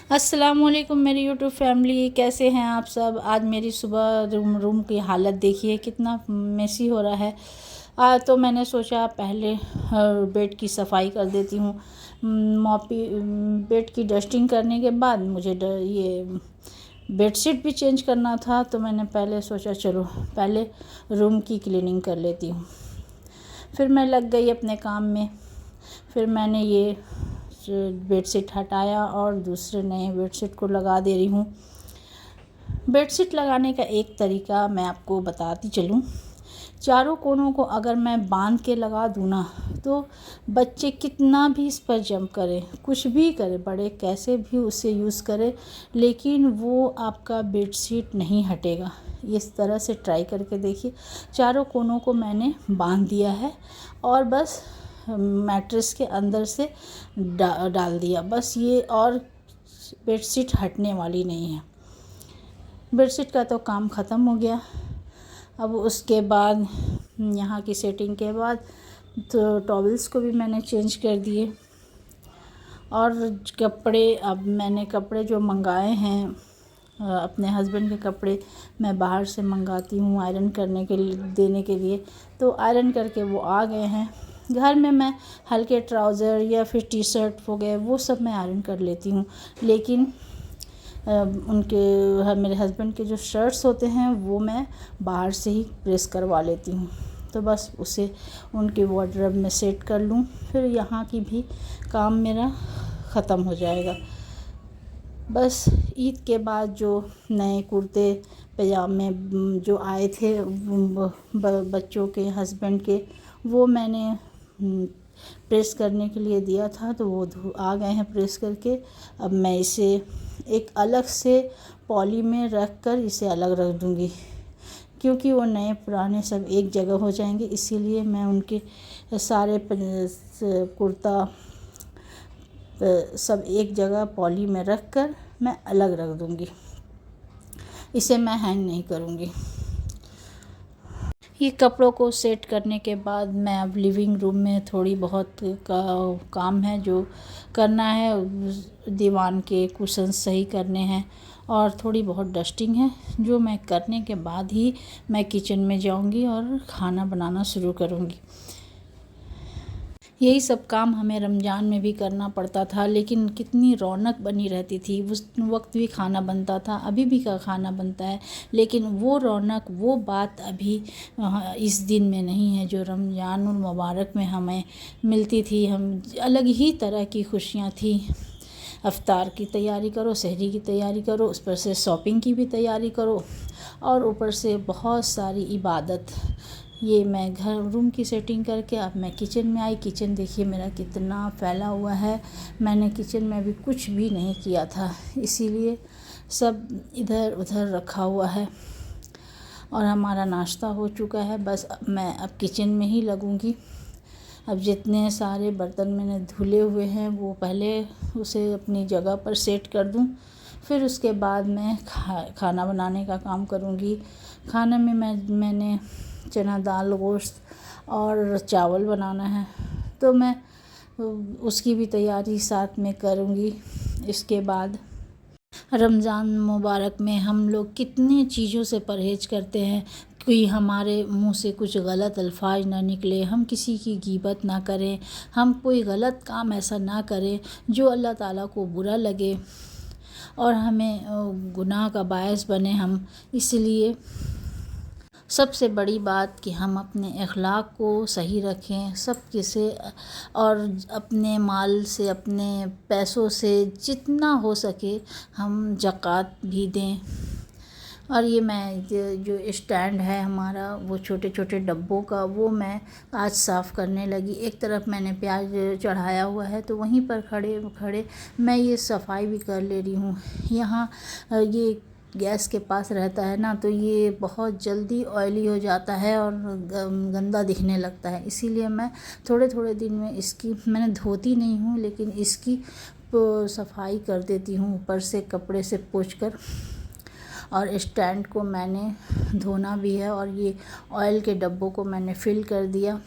अस्सलामुअलैकुम मेरी YouTube family, कैसे हैं आप सब। आज मेरी सुबह रूम की हालत देखिए कितना मेसी हो रहा है। तो मैंने सोचा पहले बेड की सफाई कर देती हूँ। मॉपी बेड की डस्टिंग करने के बाद मुझे ये बेडशीट भी चेंज करना था, तो मैंने पहले सोचा चलो पहले रूम की क्लीनिंग कर लेती हूँ। फिर मैं लग गई अपने काम में। फिर मैंने ये बेडशीट हटाया और दूसरे नए बेडशीट को लगा दे रही हूँ। बेडशीट लगाने का एक तरीका मैं आपको बताती चलूँ। चारों कोनों को अगर मैं बांध के लगा दूँ ना, तो बच्चे कितना भी इस पर जंप करें, कुछ भी करें, बड़े कैसे भी उसे यूज़ करें, लेकिन वो आपका बेडशीट नहीं हटेगा। इस तरह से ट्राई करके देखिए। चारों कोनों को मैंने बांध दिया है और बस मैट्रेस के अंदर से डाल दिया बस ये, और बेडशीट हटने वाली नहीं है। बेडशीट का तो काम ख़त्म हो गया। अब उसके बाद यहाँ की सेटिंग के बाद तो टॉवल्स को भी मैंने चेंज कर दिए। और कपड़े, अब मैंने कपड़े जो मंगाए हैं, अपने हस्बैंड के कपड़े मैं बाहर से मंगाती हूँ आयरन करने के लिए, देने के लिए, तो आयरन करके वो आ गए हैं। घर में मैं हल्के ट्राउज़र या फिर टी शर्ट हो गए वो सब मैं आयरन कर लेती हूँ, लेकिन मेरे हस्बैंड के जो शर्ट्स होते हैं वो मैं बाहर से ही प्रेस करवा लेती हूँ। तो बस उसे उनके वार्डरोब में सेट कर लूँ, फिर यहाँ की भी काम मेरा ख़त्म हो जाएगा। बस ईद के बाद जो नए कुर्ते पजामे जो आए थे बच्चों के, हस्बैंड के, वो मैंने प्रेस करने के लिए दिया था, तो वो आ गए हैं प्रेस करके। अब मैं इसे एक अलग से पॉली में रख कर इसे अलग रख दूँगी, क्योंकि वो नए पुराने सब एक जगह हो जाएंगे। इसीलिए मैं उनके सारे कुर्ता सब एक जगह पॉली में रख कर मैं अलग रख दूँगी। इसे मैं हैंग नहीं करूँगी। ये कपड़ों को सेट करने के बाद मैं अब लिविंग रूम में थोड़ी बहुत काम है जो करना है। दीवान के कुशन सही करने हैं और थोड़ी बहुत डस्टिंग है, जो मैं करने के बाद ही मैं किचन में जाऊंगी और खाना बनाना शुरू करूंगी। यही सब काम हमें रमज़ान में भी करना पड़ता था, लेकिन कितनी रौनक बनी रहती थी। उस वक्त भी खाना बनता था, अभी भी का खाना बनता है, लेकिन वो रौनक, वो बात अभी इस दिन में नहीं है जो रमज़ानुल मुबारक में हमें मिलती थी। हम अलग ही तरह की खुशियाँ थी। अफ्तार की तैयारी करो, सहरी की तैयारी करो, उस पर से शॉपिंग की भी तैयारी करो, और ऊपर से बहुत सारी इबादत। ये मैं घर रूम की सेटिंग करके अब मैं किचन में आई। किचन देखिए मेरा कितना फैला हुआ है। मैंने किचन में अभी कुछ भी नहीं किया था, इसीलिए सब इधर उधर रखा हुआ है। और हमारा नाश्ता हो चुका है, बस मैं अब किचन में ही लगूंगी। अब जितने सारे बर्तन मैंने धुले हुए हैं वो पहले उसे अपनी जगह पर सेट कर दूं, फिर उसके बाद मैं खाना बनाने का काम करूंगी। खाने में मैंने चना दाल, गोश्त और चावल बनाना है, तो मैं उसकी भी तैयारी साथ में करूंगी। इसके बाद रमज़ान मुबारक में हम लोग कितनी चीज़ों से परहेज़ करते हैं, कोई हमारे मुंह से कुछ गलत अल्फाज ना निकले, हम किसी की गीबत ना करें, हम कोई गलत काम ऐसा ना करें जो अल्लाह ताला को बुरा लगे और हमें गुनाह का बायस बने हम। इसलिए सबसे बड़ी बात कि हम अपने अखलाक को सही रखें सब किसे, और अपने माल से, अपने पैसों से जितना हो सके हम ज़कात भी दें। और ये मैं जो स्टैंड है हमारा, वो छोटे छोटे डब्बों का, वो मैं आज साफ़ करने लगी। एक तरफ मैंने प्याज चढ़ाया हुआ है, तो वहीं पर खड़े खड़े मैं ये सफाई भी कर ले रही हूँ। यहाँ ये गैस के पास रहता है ना, तो ये बहुत जल्दी ऑयली हो जाता है और गंदा दिखने लगता है। इसीलिए मैं थोड़े थोड़े दिन में इसकी, मैंने धोती नहीं हूँ, लेकिन इसकी सफाई कर देती हूँ ऊपर से कपड़े से पोंछ कर। और स्टैंड को मैंने धोना भी है, और ये ऑयल के डब्बों को मैंने फिल कर दिया।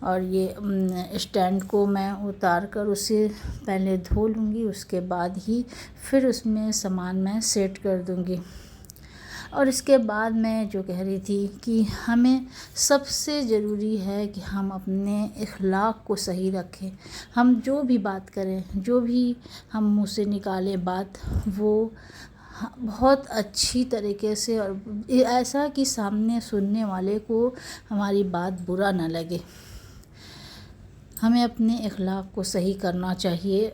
और ये स्टैंड को मैं उतार कर उसे पहले धो लूँगी, उसके बाद ही फिर उसमें सामान मैं सेट कर दूँगी। और इसके बाद मैं जो कह रही थी कि हमें सबसे ज़रूरी है कि हम अपने इख़लाक़ को सही रखें। हम जो भी बात करें, जो भी हम मुँह से निकालें बात, वो बहुत अच्छी तरीके से और ऐसा कि सामने सुनने वाले को हमारी बात बुरा ना लगे। हमें अपने इख़लाक़ को सही करना चाहिए।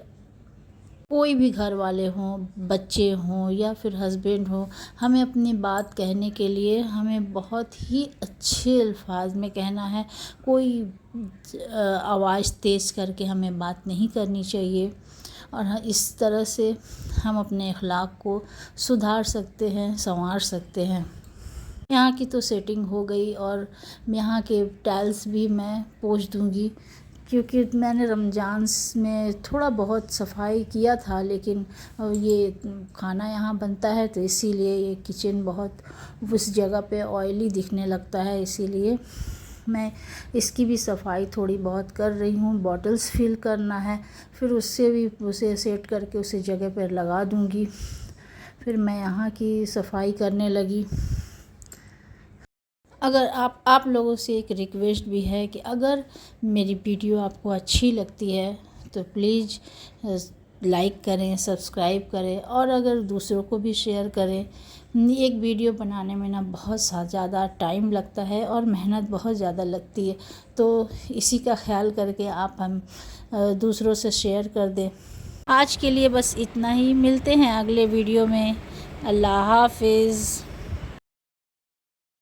कोई भी घर वाले हों, बच्चे हों या फिर हस्बैंड हो, हमें अपनी बात कहने के लिए हमें बहुत ही अच्छे अल्फाज में कहना है। कोई आवाज़ तेज़ करके हमें बात नहीं करनी चाहिए। और इस तरह से हम अपने इख़लाक़ को सुधार सकते हैं, संवार सकते हैं। यहाँ की तो सेटिंग हो गई और यहाँ के टाइल्स भी मैं पोंछ दूँगी, क्योंकि मैंने रमज़ान में थोड़ा बहुत सफाई किया था, लेकिन ये खाना यहाँ बनता है तो इसीलिए ये किचन बहुत उस जगह पे ऑयली दिखने लगता है। इसीलिए मैं इसकी भी सफाई थोड़ी बहुत कर रही हूँ। बॉटल्स फिल करना है, फिर उससे भी उसे सेट करके उसे जगह पर लगा दूँगी। फिर मैं यहाँ की सफाई करने लगी। अगर आप लोगों से एक रिक्वेस्ट भी है कि अगर मेरी वीडियो आपको अच्छी लगती है तो प्लीज़ लाइक करें, सब्सक्राइब करें और अगर दूसरों को भी शेयर करें। एक वीडियो बनाने में ना बहुत ज़्यादा टाइम लगता है और मेहनत बहुत ज़्यादा लगती है, तो इसी का ख्याल करके आप हम दूसरों से शेयर कर दें। आज के लिए बस इतना ही, मिलते हैं अगले वीडियो में। अल्लाह हाफ़िज़।